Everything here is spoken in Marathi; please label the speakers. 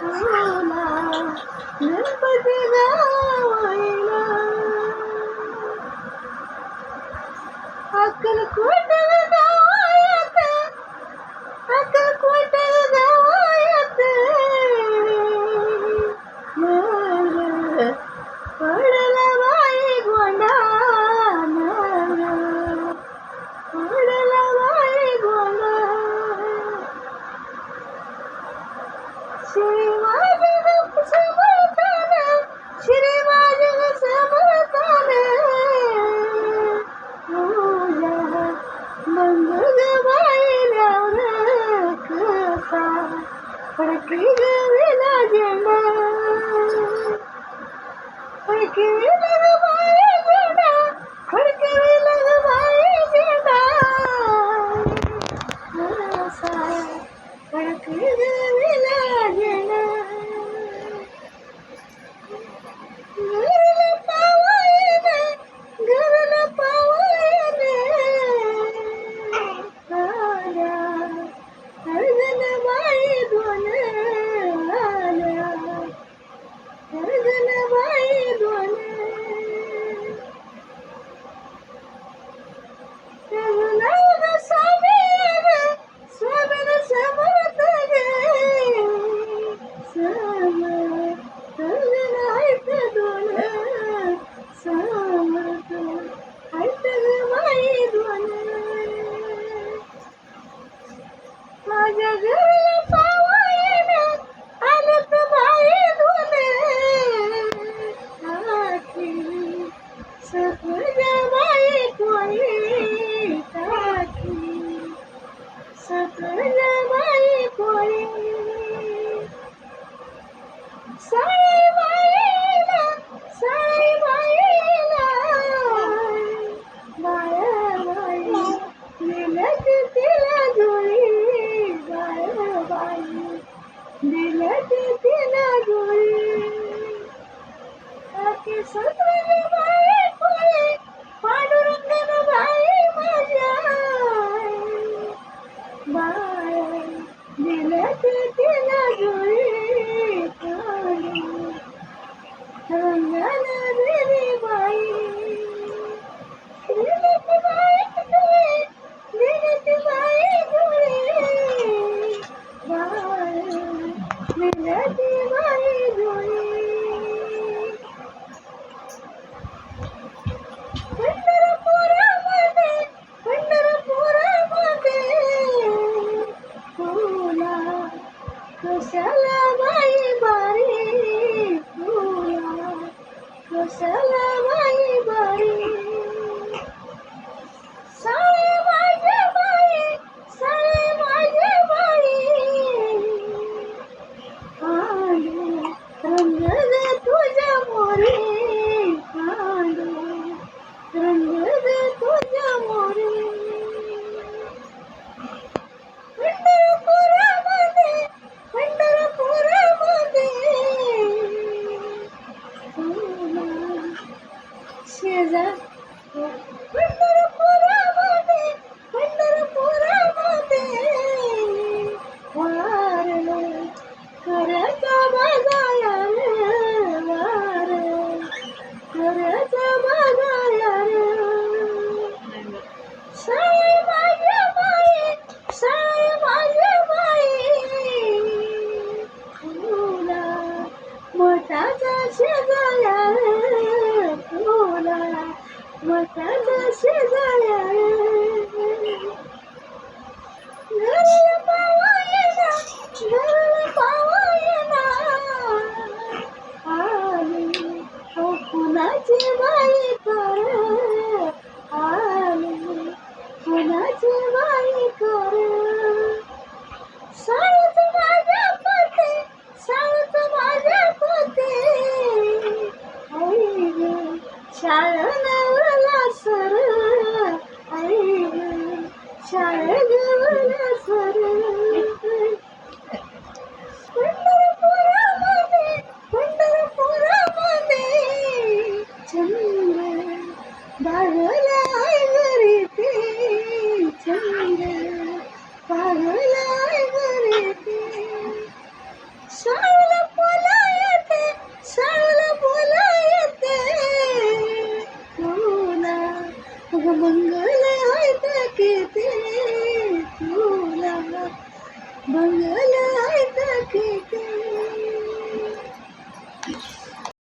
Speaker 1: तुला गणपती गावायला अक्कलकोट गावात अक्कलकोट गावात नर पडला बाई गोंडा पडला बाई गोंडा श्रीवाजग समर्थन श्रीवाजग समर्थन तुझ्या मंगल बाईल्यावर कसा फडकी गविला झेंडा फडकीला ग बाई झेंडा फडकीला ग बाई झेंडा कसा फडकी गविला झेंडा घरला पावायने घरला पावायने आल्या हरजन बाई दोन आल्या हरजन बाई दोन रघुनाथ स्वामीन स्वामीन समर्थ गे समर्थ हरजन आहेत दोन समर्थ आहेत ग बाई दोन माझ्या घरला पावायने आलत बाई दोन आखी सगळ्या बाई कोणी टाकी सगळ्या बाई कोणी साई बाईला बाया बाई दिलत तिला जुळी बाया बाई दिलत तिला जुळी आखी सगळ्या बाई कोणी पांडुरंगन बाई माझ्या बाया दिलत तिला जुळी रंगन दिली बाई दिलत बाई जुळी दिलत बाई जुळी बाया दिलत बाई जुळी पंढरपुरामध्ये तुला कशाला बाई बारी तुला कशाला बाई बारी साळे माझ्या बाई साळे माझ्या बाई आले रंग तुझ्या मोरी आले रंग तुझ्या मोरी पंढरपुरामध्ये तुला शेजार पंढरपुरामध्ये वारलं खऱ्याचा बाजाया वार खऱ्याचा बाजाया साई माझ्या बाई साई माझ्या बाई तुला मठाचा शेजाया तुला मठाचा शेजाया घरला पावायना घरला पावायना आली हो कुणाची बाई कर आली कुणाची बाई कर साळत माझ्या पोते साळत माझ्या पोते आई ग शाळेला सर आई ग 下一个我的错的。बंगला